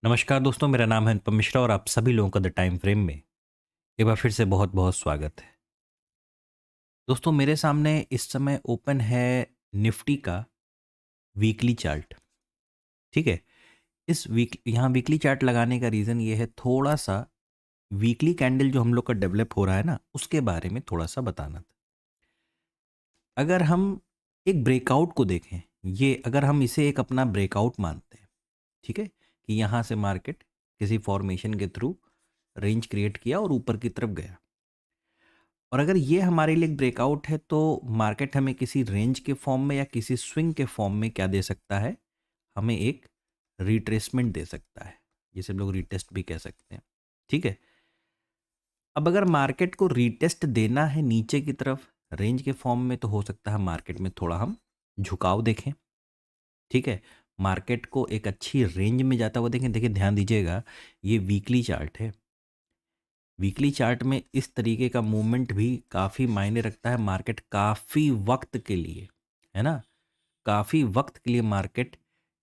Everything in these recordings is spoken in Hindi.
नमस्कार दोस्तों, मेरा नाम है अनुपम मिश्रा और आप सभी लोगों का द टाइम फ्रेम में एक बार फिर से बहुत बहुत स्वागत है। दोस्तों, मेरे सामने इस समय ओपन है निफ्टी का वीकली चार्ट। ठीक है। इस वीक यहाँ वीकली चार्ट लगाने का रीज़न ये है, थोड़ा सा वीकली कैंडल जो हम लोग का डेवलप हो रहा है ना, उसके बारे में थोड़ा सा बताना था। अगर हम एक ब्रेकआउट को देखें, ये अगर हम इसे एक अपना ब्रेकआउट मानते हैं, ठीक है, कि यहाँ से मार्केट किसी फॉर्मेशन के थ्रू रेंज क्रिएट किया और ऊपर की तरफ गया, और अगर ये हमारे लिए एक ब्रेकआउट है तो मार्केट हमें किसी रेंज के फॉर्म में या किसी स्विंग के फॉर्म में क्या दे सकता है, हमें एक रिट्रेसमेंट दे सकता है, जिसे हम लोग रिटेस्ट भी कह सकते हैं। ठीक है। अब अगर मार्केट को रिटेस्ट देना है नीचे की तरफ रेंज के फॉर्म में, तो हो सकता है मार्केट में थोड़ा हम झुकाव देखें। ठीक है। मार्केट को एक अच्छी रेंज में जाता हुआ देखें। देखिए, ध्यान दीजिएगा, ये वीकली चार्ट है। वीकली चार्ट में इस तरीके का मूवमेंट भी काफ़ी मायने रखता है। मार्केट काफ़ी वक्त के लिए, है ना, काफ़ी वक्त के लिए मार्केट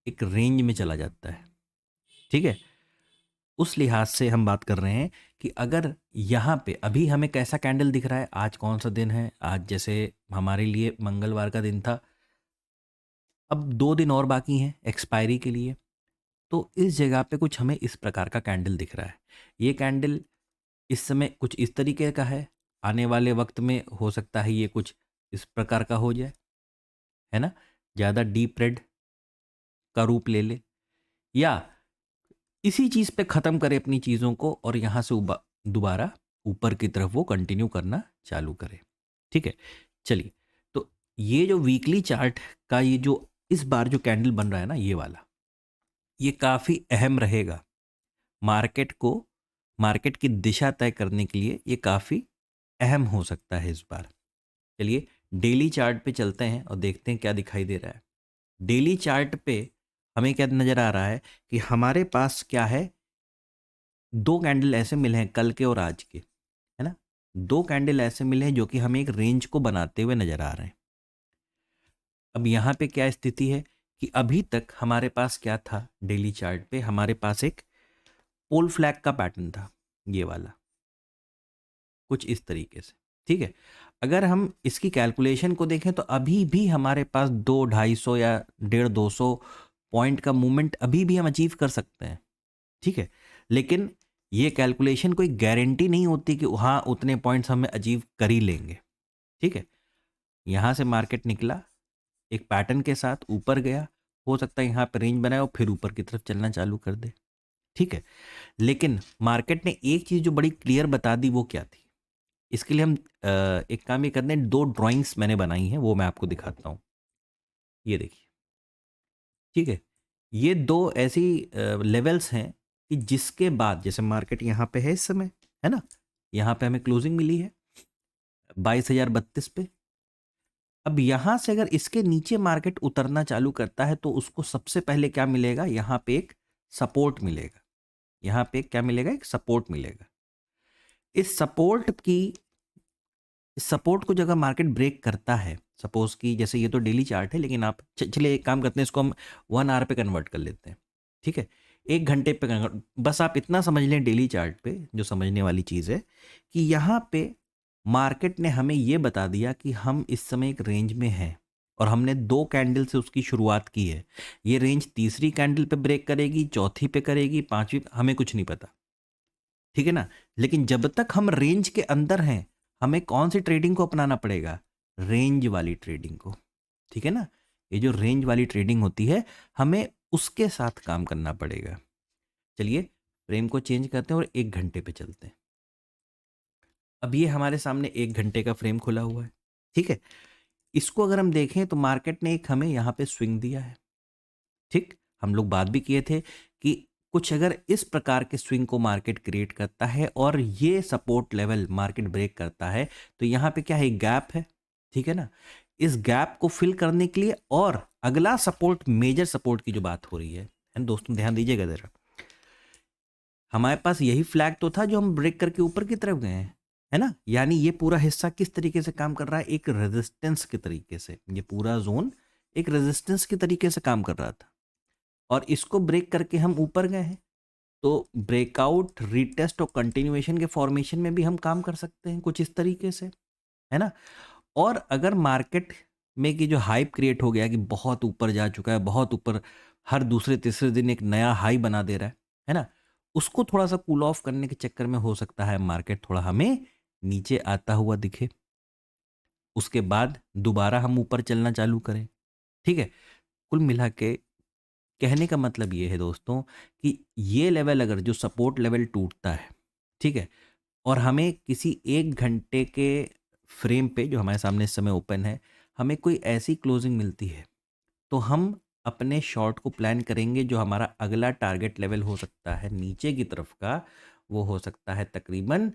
एक रेंज में चला जाता है। ठीक है। उस लिहाज से हम बात कर रहे हैं कि अगर यहाँ पे अभी हमें कैसा कैंडल दिख रहा है, आज कौन सा दिन है, आज जैसे हमारे लिए मंगलवार का दिन था, अब 2 दिन और बाकी हैं एक्सपायरी के लिए। तो इस जगह पे कुछ हमें इस प्रकार का कैंडल दिख रहा है। ये कैंडल इस समय कुछ इस तरीके का है। आने वाले वक्त में हो सकता है ये कुछ इस प्रकार का हो जाए, है ना, ज़्यादा डीप रेड का रूप ले ले, या इसी चीज़ पे ख़त्म करे अपनी चीज़ों को और यहाँ से दोबारा ऊपर की तरफ वो कंटिन्यू करना चालू करे। ठीक है। चलिए, तो ये जो वीकली चार्ट का ये जो इस बार जो कैंडल बन रहा है ना, ये वाला, ये काफ़ी अहम रहेगा मार्केट को, मार्केट की दिशा तय करने के लिए ये काफ़ी अहम हो सकता है इस बार। चलिए, डेली चार्ट पे चलते हैं और देखते हैं क्या दिखाई दे रहा है। डेली चार्ट पे हमें क्या नज़र आ रहा है कि हमारे पास क्या है, दो कैंडल ऐसे मिले हैं कल के और आज के, है ना। दो कैंडल ऐसे मिले हैं जो कि हमें एक रेंज को बनाते हुए नजर आ रहे हैं। अब यहाँ पे क्या स्थिति है कि अभी तक हमारे पास क्या था, डेली चार्ट पे हमारे पास एक पोल फ्लैग का पैटर्न था, ये वाला कुछ इस तरीके से। ठीक है। अगर हम इसकी कैलकुलेशन को देखें तो अभी भी हमारे पास 200-250 या 150-200 पॉइंट का मूवमेंट अभी भी हम अचीव कर सकते हैं। ठीक है। लेकिन ये कैलकुलेशन कोई गारंटी नहीं होती कि हाँ उतने पॉइंट्स हमें अचीव कर ही लेंगे। ठीक है। यहाँ से मार्केट निकला एक पैटर्न के साथ ऊपर गया, हो सकता है यहाँ पर रेंज बनाए और फिर ऊपर की तरफ चलना चालू कर दे। ठीक है। लेकिन मार्केट ने एक चीज़ जो बड़ी क्लियर बता दी, वो क्या थी, इसके लिए हम एक काम ये करते हैं, दो ड्राइंग्स मैंने बनाई हैं, वो मैं आपको दिखाता हूँ। ये देखिए। ठीक है। ये दो ऐसी लेवल्स हैं कि जिसके बाद जैसे मार्केट यहाँ पे है इस समय, है ना, यहाँ पे हमें क्लोजिंग मिली है 22,032 पे। अब यहाँ से अगर इसके नीचे मार्केट उतरना चालू करता है तो उसको सबसे पहले क्या मिलेगा, यहाँ पे एक सपोर्ट मिलेगा। यहाँ पे क्या मिलेगा, एक सपोर्ट मिलेगा। इस सपोर्ट को जगह मार्केट ब्रेक करता है, सपोज कि जैसे ये तो डेली चार्ट है, लेकिन आप चलिए एक काम करते हैं, इसको हम 1 आवर पे कन्वर्ट कर लेते हैं। ठीक है। 1 घंटे पे कन्वर्ट, बस आप इतना समझ लें डेली चार्ट पे, जो समझने वाली चीज़ है कि यहाँ पे मार्केट ने हमें ये बता दिया कि हम इस समय एक रेंज में हैं और हमने 2 कैंडल से उसकी शुरुआत की है। ये रेंज तीसरी कैंडल पे ब्रेक करेगी, चौथी पे करेगी, पांचवी, हमें कुछ नहीं पता। ठीक है ना। लेकिन जब तक हम रेंज के अंदर हैं, हमें कौन सी ट्रेडिंग को अपनाना पड़ेगा, रेंज वाली ट्रेडिंग को। ठीक है ना। ये जो रेंज वाली ट्रेडिंग होती है, हमें उसके साथ काम करना पड़ेगा। चलिए, फ्रेम को चेंज करते हैं और 1 घंटे पे चलते हैं। अब ये हमारे सामने 1 घंटे का फ्रेम खुला हुआ है। ठीक है। इसको अगर हम देखें तो मार्केट ने एक हमें यहाँ पे स्विंग दिया है। ठीक, हम लोग बात भी किए थे कि कुछ अगर इस प्रकार के स्विंग को मार्केट क्रिएट करता है और ये सपोर्ट लेवल मार्केट ब्रेक करता है, तो यहाँ पे क्या है, गैप है। ठीक है ना। इस गैप को फिल करने के लिए और अगला सपोर्ट, मेजर सपोर्ट की जो बात हो रही है ना दोस्तों, ध्यान दीजिएगा जरा, हमारे पास यही फ्लैग तो था जो हम ब्रेक करके ऊपर की तरफ गए हैं, है ना। यानी ये पूरा हिस्सा किस तरीके से काम कर रहा है, एक रेजिस्टेंस के तरीके से, ये पूरा जोन एक रेजिस्टेंस के तरीके से काम कर रहा था और इसको ब्रेक करके हम ऊपर गए हैं। तो ब्रेकआउट, रीटेस्ट और कंटिन्यूएशन के फॉर्मेशन में भी हम काम कर सकते हैं कुछ इस तरीके से, है ना। और अगर मार्केट में कि जो हाइप क्रिएट हो गया कि बहुत ऊपर जा चुका है, बहुत ऊपर, हर दूसरे तीसरे दिन एक नया हाई बना दे रहा है ना, उसको थोड़ा सा कूल ऑफ करने के चक्कर में हो सकता है मार्केट थोड़ा हमें नीचे आता हुआ दिखे, उसके बाद दोबारा हम ऊपर चलना चालू करें। ठीक है, कुल मिला के कहने का मतलब ये है दोस्तों कि ये लेवल अगर जो सपोर्ट लेवल टूटता है, ठीक है, और हमें किसी 1 घंटे के फ्रेम पे जो हमारे सामने इस समय ओपन है, हमें कोई ऐसी क्लोजिंग मिलती है, तो हम अपने शॉर्ट को प्लान करेंगे। जो हमारा अगला टारगेट लेवल हो सकता है नीचे की तरफ का, वो हो सकता है तकरीबन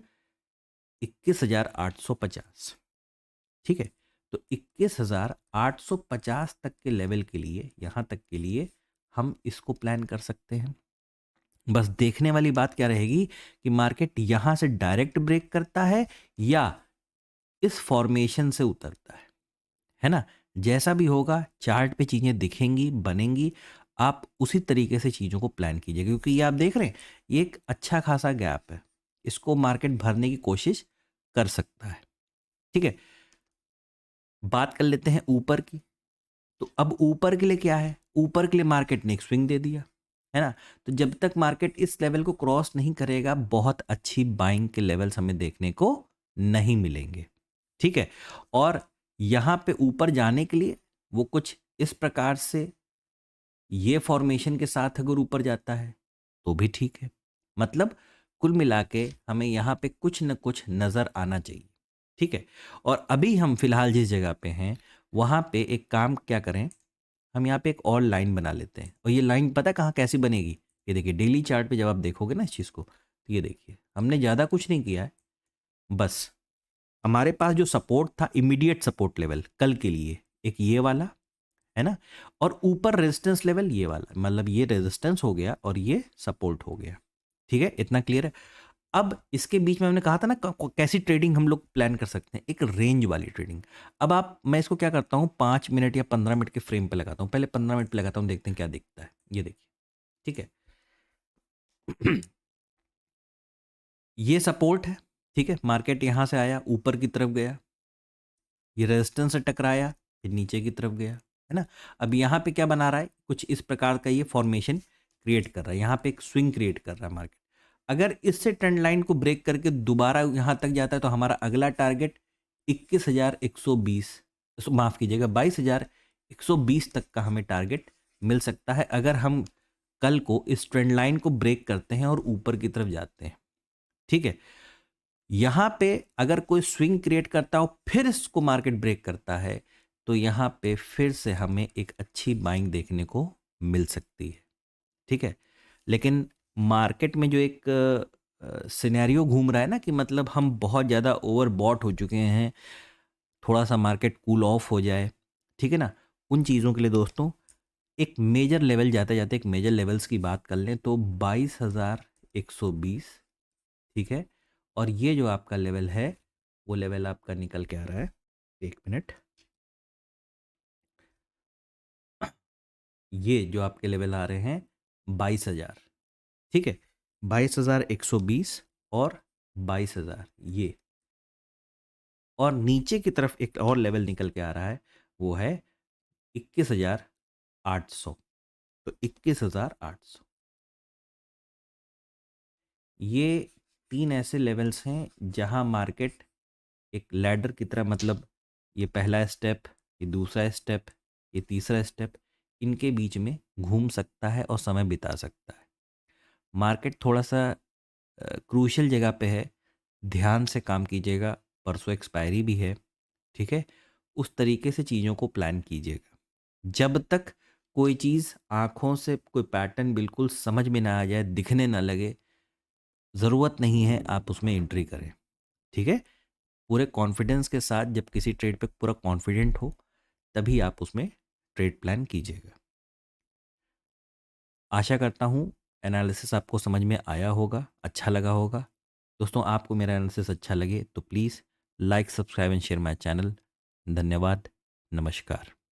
21,850। ठीक है, तो 21,850 तक के लेवल के लिए, यहाँ तक के लिए हम इसको प्लान कर सकते हैं। बस देखने वाली बात क्या रहेगी कि मार्केट यहाँ से डायरेक्ट ब्रेक करता है या इस फॉर्मेशन से उतरता है ना। जैसा भी होगा चार्ट पे चीज़ें दिखेंगी, बनेंगी, आप उसी तरीके से चीज़ों को प्लान कीजिए, क्योंकि ये आप देख रहे हैं ये एक अच्छा खासा गैप है, इसको मार्केट भरने की कोशिश कर सकता है। ठीक है, बात कर लेते हैं ऊपर की। तो अब ऊपर के लिए क्या है, ऊपर के लिए मार्केट ने एक स्विंग दे दिया, है ना। तो जब तक मार्केट इस लेवल को क्रॉस नहीं करेगा, बहुत अच्छी बाइंग के लेवल्स हमें देखने को नहीं मिलेंगे। ठीक है, और यहाँ पे ऊपर जाने के लिए वो कुछ इस प्रकार से ये फॉर्मेशन के साथ अगर ऊपर जाता है तो भी ठीक है। मतलब कुल मिला के हमें यहाँ पे कुछ न कुछ नज़र आना चाहिए। ठीक है, और अभी हम फिलहाल जिस जगह पे हैं वहाँ पे एक काम क्या करें, हम यहाँ पे एक और लाइन बना लेते हैं। और ये लाइन पता है कहाँ कैसी बनेगी, ये देखिए डेली चार्ट पे जब आप देखोगे ना इस चीज़ को, तो ये देखिए हमने ज़्यादा कुछ नहीं किया है, बस हमारे पास जो सपोर्ट था, इमीडिएट सपोर्ट लेवल कल के लिए एक ये वाला, है ना, और ऊपर रेजिस्टेंस लेवल ये वाला, मतलब ये रेजिस्टेंस हो गया और ये सपोर्ट हो गया। ठीक है, इतना क्लियर है। अब इसके बीच में हमने कहा था ना कैसी ट्रेडिंग हम लोग प्लान कर सकते हैं, एक रेंज वाली ट्रेडिंग। अब आप, मैं इसको क्या करता हूँ 5 मिनट या 15 मिनट के फ्रेम पे लगाता हूँ, पहले 15 मिनट पे लगाता हूँ, देखते हैं क्या दिखता है। ये देखिए, ठीक है। ये सपोर्ट है, ठीक है, मार्केट यहाँ से आया ऊपर की तरफ गया, ये रेजिस्टेंस से टकराया, फिर नीचे की तरफ गया, है ना। अब यहाँ पे क्या बना रहा है, कुछ इस प्रकार का ये फॉर्मेशन क्रिएट कर रहा है, यहाँ पे एक स्विंग क्रिएट कर रहा है मार्केट। अगर इससे ट्रेंड लाइन को ब्रेक करके दोबारा यहाँ तक जाता है तो हमारा अगला टारगेट 21,120, माफ़ कीजिएगा 22,120 तक का हमें टारगेट मिल सकता है, अगर हम कल को इस ट्रेंड लाइन को ब्रेक करते हैं और ऊपर की तरफ जाते हैं। ठीक है, यहां पे अगर कोई स्विंग क्रिएट करता हो फिर इसको मार्केट ब्रेक करता है, तो यहां पे फिर से हमें एक अच्छी बाइंग देखने को मिल सकती है। ठीक है, लेकिन मार्केट में जो एक सिनेरियो घूम रहा है ना कि मतलब हम बहुत ज़्यादा ओवर बॉट हो चुके हैं, थोड़ा सा मार्केट कूल ऑफ हो जाए, ठीक है ना, उन चीज़ों के लिए दोस्तों एक मेजर लेवल, जाते जाते एक मेजर लेवल्स की बात कर लें तो 22,120। ठीक है, और ये जो आपका लेवल है वो लेवल आपका निकल के आ रहा है, 1 मिनट, ये जो आपके लेवल आ रहे हैं 22,000। ठीक है, 22,120 और 22,000 ये, और नीचे की तरफ एक और लेवल निकल के आ रहा है, वो है 21,800। तो 21,800, ये तीन ऐसे लेवल्स हैं जहां मार्केट एक लैडर की तरह, मतलब ये पहला स्टेप, ये दूसरा स्टेप, ये तीसरा स्टेप, इनके बीच में घूम सकता है और समय बिता सकता है। मार्केट थोड़ा सा क्रूशल जगह पे है, ध्यान से काम कीजिएगा, परसों एक्सपायरी भी है। ठीक है, उस तरीके से चीज़ों को प्लान कीजिएगा। जब तक कोई चीज़ आँखों से कोई पैटर्न बिल्कुल समझ में ना आ जाए, दिखने ना लगे, ज़रूरत नहीं है आप उसमें एंट्री करें। ठीक है, पूरे कॉन्फिडेंस के साथ जब किसी ट्रेड पे पूरा कॉन्फिडेंट हो तभी आप उसमें ट्रेड प्लान कीजिएगा। आशा करता हूँ एनालिसिस आपको समझ में आया होगा, अच्छा लगा होगा। दोस्तों, आपको मेरा एनालिसिस अच्छा लगे तो please like, subscribe and share my channel. धन्यवाद, नमस्कार।